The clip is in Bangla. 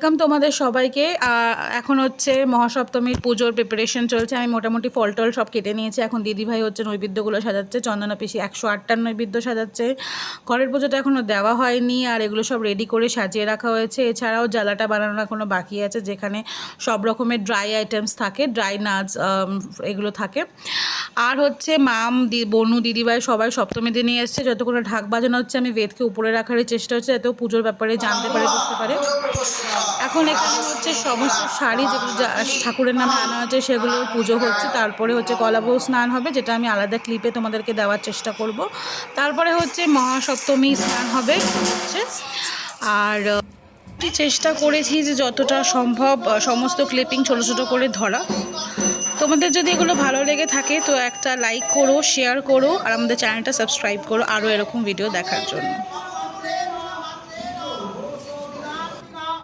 ওয়েলকাম তোমাদের সবাইকে। এখন হচ্ছে মহাসপ্তমীর পুজোর প্রিপারেশন চলছে। আমি মোটামুটি ফল টল সব কেটে নিয়েছি। এখন দিদিভাই হচ্ছে নৈবেদ্যগুলো সাজাচ্ছে। চন্দনা পিসি 108টার নৈবেদ্য সাজাচ্ছে। ঘরের পুজোটা এখনও দেওয়া হয়নি, আর এগুলো সব রেডি করে সাজিয়ে রাখা হয়েছে। এছাড়াও জ্বালাটা বানানো এখনও বাকি আছে, যেখানে সব রকমের ড্রাই আইটেমস থাকে, ড্রাই নাটস এগুলো থাকে। আর হচ্ছে মাম বনু দিদিভাই সবাই সপ্তমীর দিনে এসছে। যতক্ষণ ঢাক বাজানো হচ্ছে আমি বেদকে উপরে রাখারই চেষ্টা হচ্ছে, যাতেও পুজোর ব্যাপারে জানতে পারে, বুঝতে পারে। এখন এখানে হচ্ছে সমস্ত শাড়ি যেগুলো ঠাকুরের নামে আনা হচ্ছে সেগুলোর পুজো হচ্ছে। তারপরে হচ্ছে কলাবউ স্নান হবে, যেটা আমি আলাদা ক্লিপে তোমাদেরকে দেওয়ার চেষ্টা করব। তারপরে হচ্ছে মহাসপ্তমী স্নান হবে হচ্ছে। আর চেষ্টা করেছি যে যতটা সম্ভব সমস্ত ক্লিপিং ছোটো ছোটো করে ধরা। তোমাদের যদি এগুলো ভালো লেগে থাকে তো একটা লাইক করো, শেয়ার করো, আর আমাদের চ্যানেলটা সাবস্ক্রাইব করো আরও এরকম ভিডিও দেখার জন্য।